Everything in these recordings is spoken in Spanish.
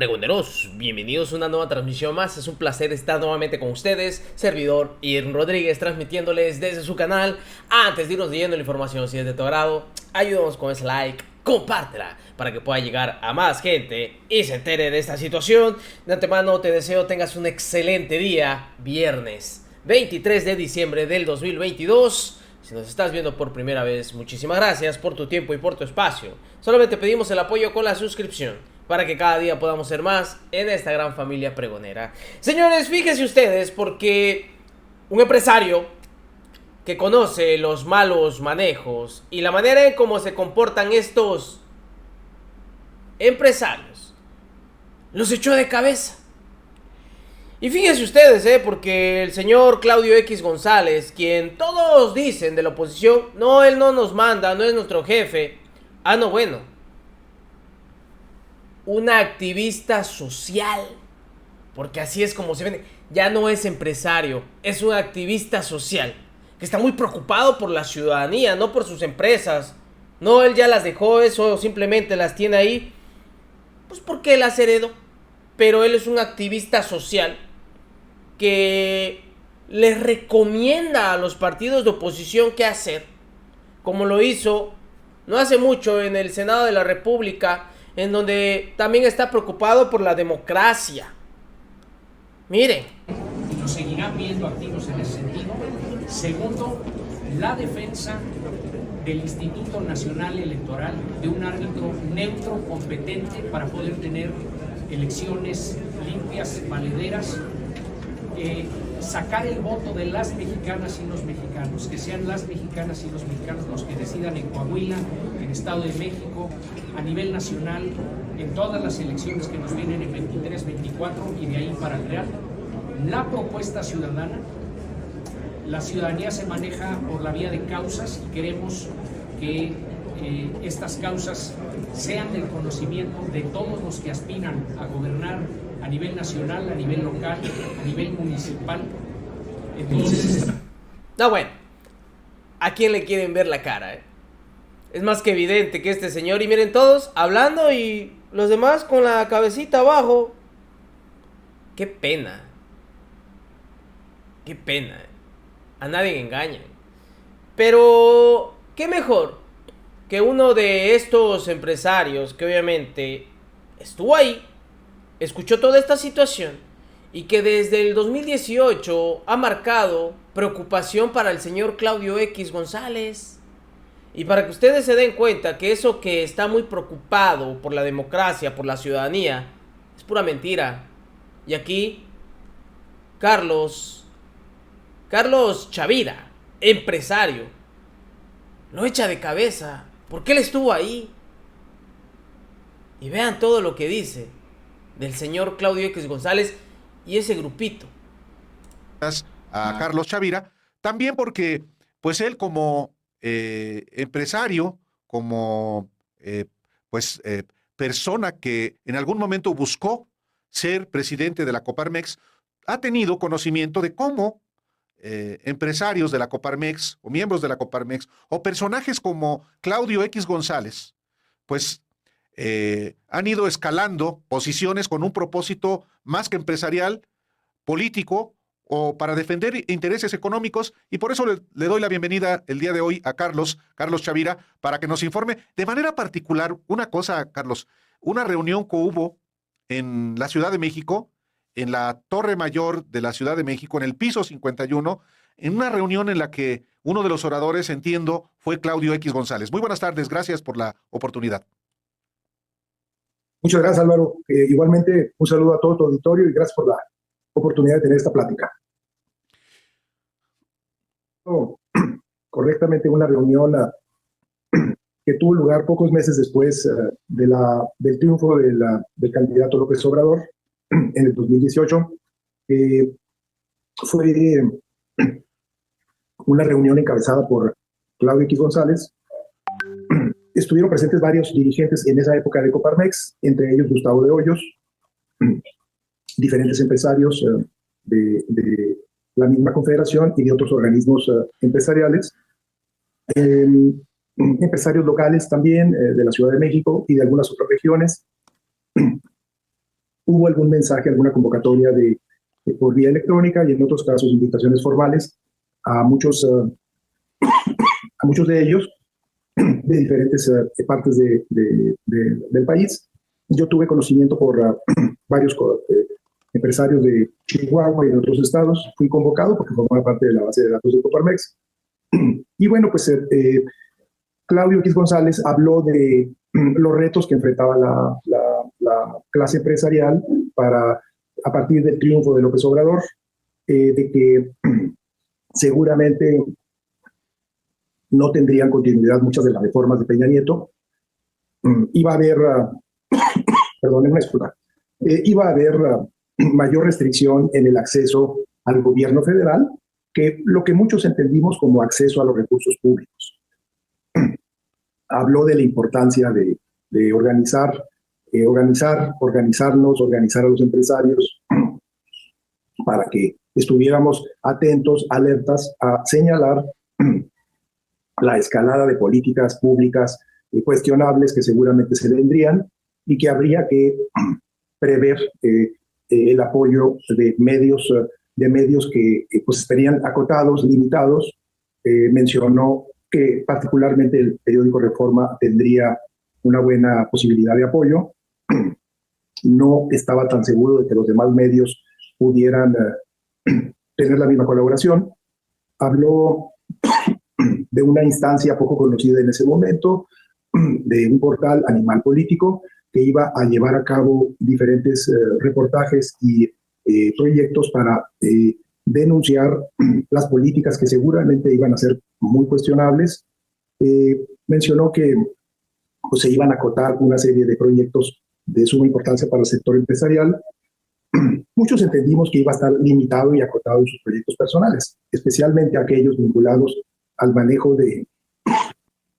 Pregoneros, bienvenidos a una nueva transmisión más. Es un placer estar nuevamente con ustedes, servidor Irving Rodríguez, transmitiéndoles desde su canal. Antes de irnos leyendo la información, si es de tu agrado, ayúdanos con ese like, compártela para que pueda llegar a más gente y se entere de esta situación. De antemano te deseo tengas un excelente día, viernes 23 de diciembre del 2022. Si nos estás viendo por primera vez, muchísimas gracias por tu tiempo y por tu espacio. Solamente pedimos el apoyo con la suscripción para que cada día podamos ser más en esta gran familia pregonera. Señores, fíjense ustedes, porque un empresario que conoce los malos manejos y la manera en cómo se comportan estos empresarios, los echó de cabeza. Y fíjense ustedes, porque el señor Claudio X González, quien todos dicen de la oposición, no, él no nos manda, no es nuestro jefe. Ah, no, bueno. Una activista social, porque así es como se vende. Ya no es empresario, es un activista social, que está muy preocupado por la ciudadanía, no por sus empresas. No, él ya las dejó, eso simplemente las tiene ahí, pues porque las heredó. Pero él es un activista social que les recomienda a los partidos de oposición qué hacer, como lo hizo no hace mucho en el Senado de la República, en donde también está preocupado por la democracia. Miren. Y nos seguirán viendo activos en ese sentido. Segundo, la defensa del Instituto Nacional Electoral, de un árbitro neutro, competente, para poder tener elecciones limpias, valederas, sacar el voto de las mexicanas y los mexicanos, que sean las mexicanas y los mexicanos los que decidan en Coahuila, en Estado de México, a nivel nacional, en todas las elecciones que nos vienen en 23, 24 y de ahí para el Real. La propuesta ciudadana, la ciudadanía se maneja por la vía de causas y queremos que estas causas sean del conocimiento de todos los que aspiran a gobernar a nivel nacional, a nivel local, a nivel municipal. Entonces... No, bueno, ¿a quién le quieren ver la cara? Es más que evidente que este señor, y miren todos hablando y los demás con la cabecita abajo. Qué pena. Qué pena. A nadie engañan. Pero, ¿qué mejor que uno de estos empresarios que obviamente estuvo ahí, escuchó toda esta situación y que desde el 2018 ha marcado preocupación para el señor Claudio X González? Y para que ustedes se den cuenta que eso que está muy preocupado por la democracia, por la ciudadanía, es pura mentira. Y aquí, Carlos Chavira, empresario, lo echa de cabeza porque él estuvo ahí. Y vean todo lo que dice del señor Claudio X González y ese grupito. A Carlos Chavira, también porque pues él como empresario, como persona que en algún momento buscó ser presidente de la Coparmex, ha tenido conocimiento de cómo empresarios de la Coparmex o miembros de la Coparmex o personajes como Claudio X González, pues han ido escalando posiciones con un propósito más que empresarial, político o para defender intereses económicos, y por eso le doy la bienvenida el día de hoy a Carlos Chavira, para que nos informe de manera particular una cosa, Carlos, una reunión que hubo en la Ciudad de México, en la Torre Mayor de la Ciudad de México, en el piso 51, en una reunión en la que uno de los oradores, entiendo, fue Claudio X González. Muy buenas tardes, gracias por la oportunidad. Muchas gracias, Álvaro. Igualmente, un saludo a todo tu auditorio y gracias por la oportunidad de tener esta plática. Correctamente, una reunión que tuvo lugar pocos meses después del triunfo del candidato López Obrador en el 2018. Fue una reunión encabezada por Claudio X González. Estuvieron presentes varios dirigentes en esa época de Coparmex, entre ellos Gustavo de Hoyos, diferentes empresarios de la misma confederación y de otros organismos empresariales, empresarios locales también de la Ciudad de México y de algunas otras regiones. hubo algún mensaje, alguna convocatoria por vía electrónica y en otros casos invitaciones formales a muchos, a muchos de ellos de diferentes partes del país. Yo tuve conocimiento por varios empresarios de Chihuahua y de otros estados. Fui convocado porque formaba parte de la base de datos de Coparmex. Y bueno, pues Claudio X González habló de los retos que enfrentaba la clase empresarial a partir del triunfo de López Obrador, de que seguramente no tendrían continuidad muchas de las reformas de Peña Nieto. Iba a haber, perdón, iba a haber mayor restricción en el acceso al gobierno federal, que lo que muchos entendimos como acceso a los recursos públicos. Habló de la importancia de organizarnos, organizar a los empresarios para que estuviéramos atentos, alertas a señalar la escalada de políticas públicas cuestionables que seguramente se vendrían y que habría que prever el apoyo de medios que pues estarían acotados, limitados. Mencionó que particularmente el periódico Reforma tendría una buena posibilidad de apoyo. No estaba tan seguro de que los demás medios pudieran tener la misma colaboración. Habló de una instancia poco conocida en ese momento, de un portal Animal Político, que iba a llevar a cabo diferentes reportajes y proyectos para denunciar las políticas que seguramente iban a ser muy cuestionables. Mencionó que pues, se iban a acotar una serie de proyectos de suma importancia para el sector empresarial. Muchos entendimos que iba a estar limitado y acotado en sus proyectos personales, especialmente aquellos vinculados al manejo de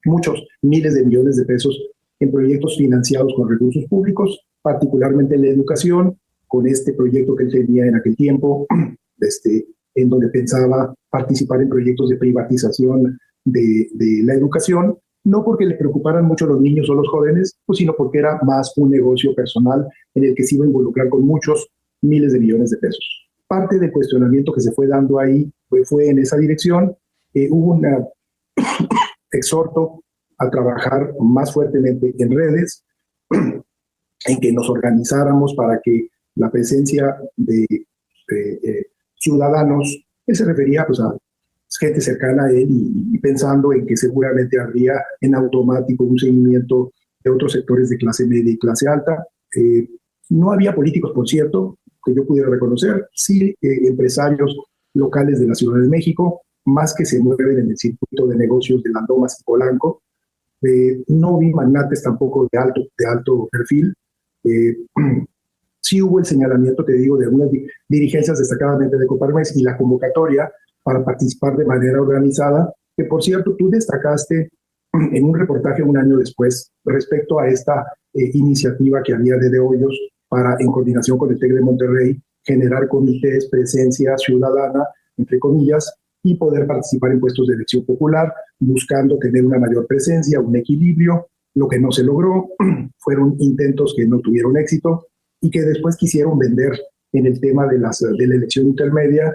muchos miles de millones de pesos en proyectos financiados con recursos públicos, particularmente en la educación, con este proyecto que él tenía en aquel tiempo, en donde pensaba participar en proyectos de privatización de la educación, no porque le preocuparan mucho los niños o los jóvenes, pues, sino porque era más un negocio personal en el que se iba a involucrar con muchos miles de millones de pesos. Parte del cuestionamiento que se fue dando ahí fue en esa dirección. Hubo un exhorto a trabajar más fuertemente en redes, en que nos organizáramos para que la presencia de ciudadanos, él se refería pues, a gente cercana a él y pensando en que seguramente habría en automático un seguimiento de otros sectores de clase media y clase alta. No había políticos, por cierto, que yo pudiera reconocer, sí empresarios locales de la Ciudad de México, más que se mueven en el circuito de negocios de Las Lomas y Polanco. No vi magnates tampoco de alto perfil. Sí hubo el señalamiento, te digo, de algunas dirigencias destacadamente de Coparmex y la convocatoria para participar de manera organizada, que por cierto tú destacaste en un reportaje un año después respecto a esta iniciativa que había de Hoyos para, en coordinación con el TEC de Monterrey, generar comités, presencia ciudadana, entre comillas, y poder participar en puestos de elección popular, buscando tener una mayor presencia, un equilibrio. Lo que no se logró fueron intentos que no tuvieron éxito y que después quisieron vender en el tema de la elección intermedia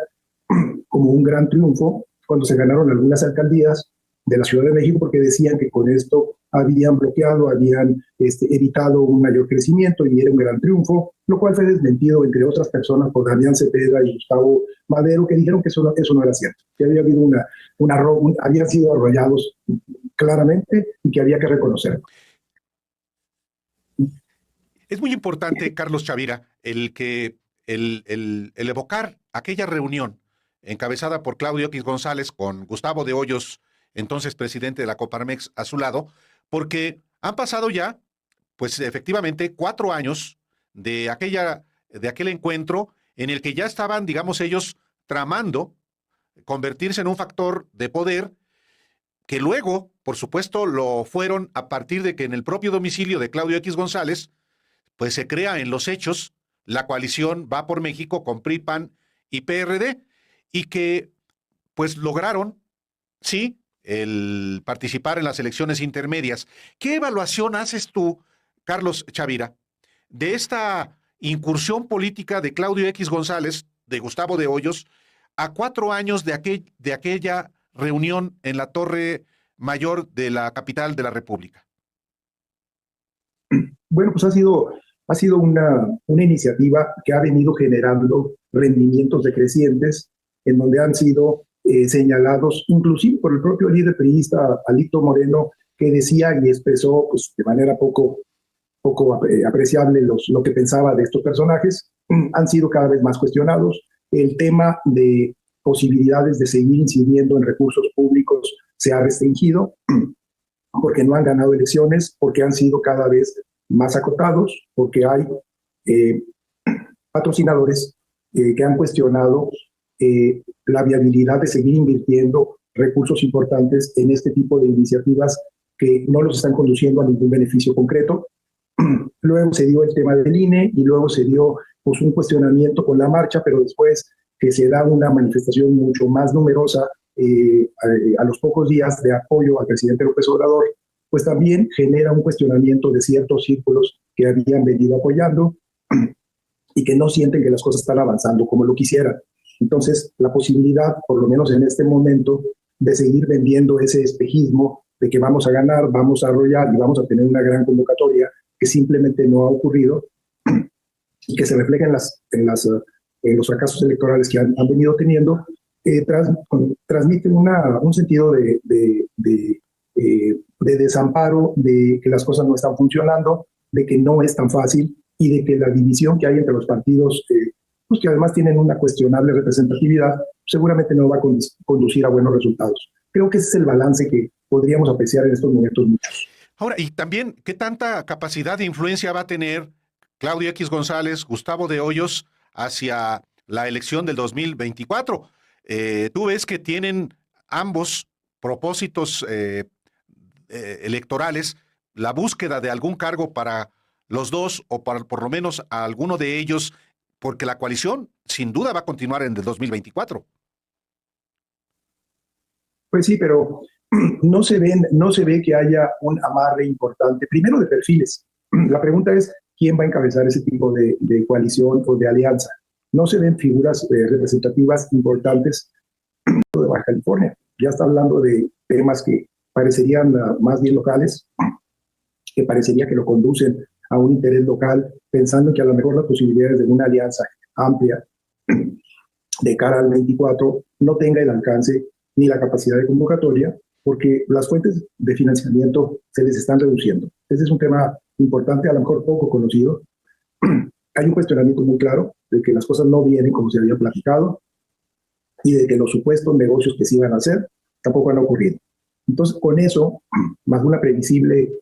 como un gran triunfo cuando se ganaron algunas alcaldías de la Ciudad de México, porque decían que con esto habían bloqueado, habían evitado un mayor crecimiento y era un gran triunfo, lo cual fue desmentido, entre otras personas, por Damián Cepeda y Gustavo Madero, que dijeron que eso no era cierto, que había habido habían sido arrollados claramente y que había que reconocerlo. Es muy importante, Carlos Chavira, el evocar aquella reunión encabezada por Claudio X González con Gustavo de Hoyos, entonces presidente de la Coparmex, a su lado, porque han pasado ya, pues efectivamente, 4 años de aquel encuentro en el que ya estaban, digamos, ellos tramando convertirse en un factor de poder, que luego, por supuesto, lo fueron a partir de que en el propio domicilio de Claudio X González, pues se crea en los hechos la coalición Va por México con PRI, PAN y PRD, y que pues lograron, sí, el participar en las elecciones intermedias. ¿Qué evaluación haces tú, Carlos Chavira, de esta incursión política de Claudio X González, de Gustavo de Hoyos, a 4 años de aquella reunión en la Torre Mayor de la capital de la República? Bueno, pues ha sido una iniciativa que ha venido generando rendimientos decrecientes, en donde han sido señalados, inclusive por el propio líder priista Alito Moreno, que decía y expresó pues, de manera poco apreciable lo que pensaba de estos personajes, han sido cada vez más cuestionados. El tema de posibilidades de seguir incidiendo en recursos públicos se ha restringido porque no han ganado elecciones, porque han sido cada vez más acotados, porque hay patrocinadores que han cuestionado la viabilidad de seguir invirtiendo recursos importantes en este tipo de iniciativas que no los están conduciendo a ningún beneficio concreto. Luego se dio el tema del INE y luego se dio pues, un cuestionamiento con la marcha, pero después que se da una manifestación mucho más numerosa a los pocos días de apoyo al presidente López Obrador, pues también genera un cuestionamiento de ciertos círculos que habían venido apoyando y que no sienten que las cosas están avanzando como lo quisieran. Entonces, la posibilidad, por lo menos en este momento, de seguir vendiendo ese espejismo de que vamos a ganar, vamos a arrollar y vamos a tener una gran convocatoria que simplemente no ha ocurrido y que se refleja en los fracasos electorales que han venido teniendo, transmiten un sentido de desamparo, de que las cosas no están funcionando, de que no es tan fácil y de que la división que hay entre los partidos, pues que además tienen una cuestionable representatividad, seguramente no va a conducir a buenos resultados. Creo que ese es el balance que podríamos apreciar en estos momentos muchos. Ahora, y también, ¿qué tanta capacidad de influencia va a tener Claudio X González, Gustavo de Hoyos hacia la elección del 2024? Tú ves que tienen ambos propósitos electorales, la búsqueda de algún cargo para los dos o para por lo menos a alguno de ellos, porque la coalición sin duda va a continuar en el 2024. Pues sí, pero no se ve que haya un amarre importante, primero de perfiles. La pregunta es, ¿quién va a encabezar ese tipo de coalición o de alianza? No se ven figuras representativas importantes de Baja California. Ya está hablando de temas que parecerían más bien locales, que parecería que lo conducen a un interés local, pensando que a lo mejor las posibilidades de una alianza amplia de cara al 24 no tenga el alcance ni la capacidad de convocatoria, porque las fuentes de financiamiento se les están reduciendo. Ese es un tema importante, a lo mejor poco conocido. Hay un cuestionamiento muy claro de que las cosas no vienen como se había platicado y de que los supuestos negocios que se iban a hacer tampoco han ocurrido. Entonces, con eso, más una previsible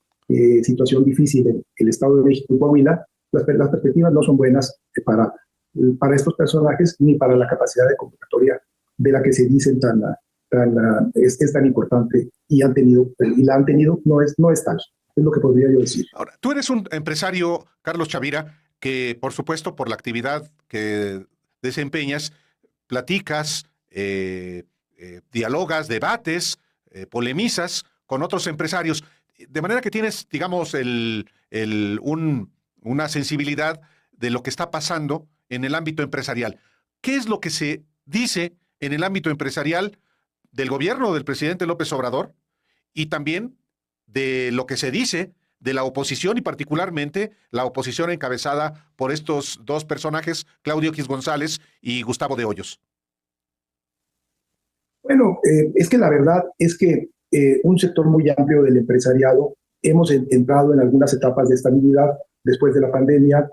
situación difícil en el Estado de México y Coahuila, las perspectivas no son buenas para estos personajes ni para la capacidad de convocatoria de la que se dicen es tan importante y la han tenido, no es tal. Es lo que podría yo decir. Ahora, tú eres un empresario, Carlos Chavira, que por supuesto por la actividad que desempeñas, platicas, dialogas, debates, polemizas con otros empresarios, de manera que tienes, digamos, una sensibilidad de lo que está pasando en el ámbito empresarial. ¿Qué es lo que se dice en el ámbito empresarial del gobierno del presidente López Obrador y también de lo que se dice de la oposición y particularmente la oposición encabezada por estos dos personajes, Claudio X González y Gustavo de Hoyos? Bueno, es que la verdad es que un sector muy amplio del empresariado hemos entrado en algunas etapas de estabilidad después de la pandemia,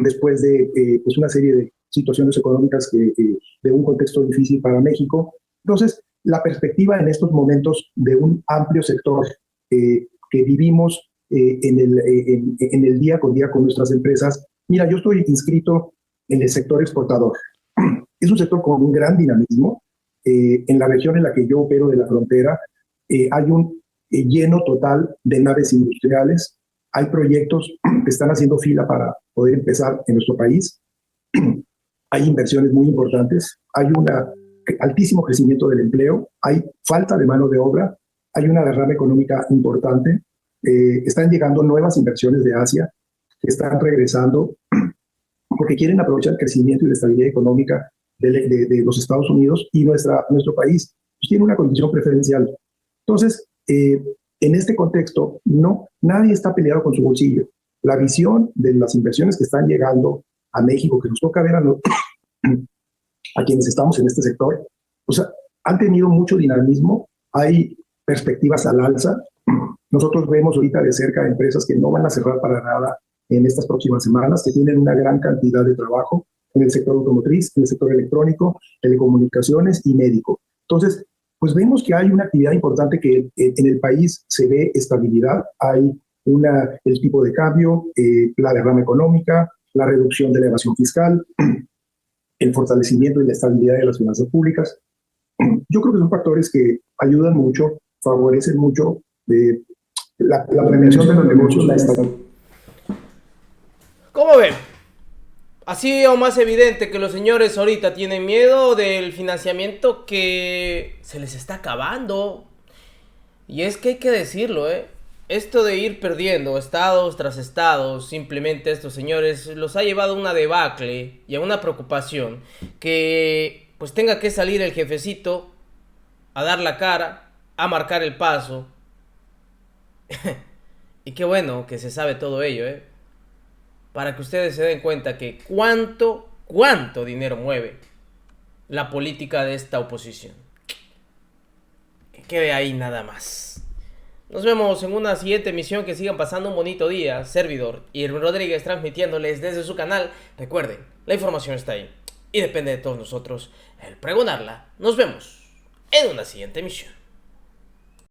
después de pues una serie de situaciones económicas de un contexto difícil para México. Entonces, la perspectiva en estos momentos de un amplio sector que vivimos en el día con nuestras empresas. Mira, yo estoy inscrito en el sector exportador. Es un sector con un gran dinamismo. En la región en la que yo opero de la frontera hay un lleno total de naves industriales. Hay proyectos que están haciendo fila para poder empezar en nuestro país. Hay inversiones muy importantes. Hay un altísimo crecimiento del empleo. Hay falta de mano de obra. Hay una derrama económica importante. Están llegando nuevas inversiones de Asia que están regresando porque quieren aprovechar el crecimiento y la estabilidad económica de los Estados Unidos, y nuestro país pues, tiene una condición preferencial. Entonces, en este contexto, nadie está peleado con su bolsillo. La visión de las inversiones que están llegando a México, que nos toca ver a quienes estamos en este sector, o sea, han tenido mucho dinamismo, hay perspectivas al alza. Nosotros vemos ahorita de cerca empresas que no van a cerrar para nada en estas próximas semanas, que tienen una gran cantidad de trabajo en el sector automotriz, en el sector electrónico, telecomunicaciones y médico. Entonces, pues vemos que hay una actividad importante, que en el país se ve estabilidad, hay el tipo de cambio, la derrama económica, la reducción de la evasión fiscal, el fortalecimiento y la estabilidad de las finanzas públicas. Yo creo que son factores que ayudan mucho, favorecen mucho la prevención de los negocios, la estabilidad. ¿Cómo ven? Así o más evidente que los señores ahorita tienen miedo del financiamiento que se les está acabando. Y es que hay que decirlo, esto de ir perdiendo estados tras estados, simplemente estos señores los ha llevado a una debacle y a una preocupación que pues tenga que salir el jefecito a dar la cara, a marcar el paso. Y qué bueno que se sabe todo ello, para que ustedes se den cuenta que cuánto dinero mueve la política de esta oposición. Que quede ahí nada más. Nos vemos en una siguiente emisión. Que sigan pasando un bonito día. Servidor Irving Rodríguez, transmitiéndoles desde su canal. Recuerden, la información está ahí y depende de todos nosotros el pregonarla. Nos vemos en una siguiente emisión.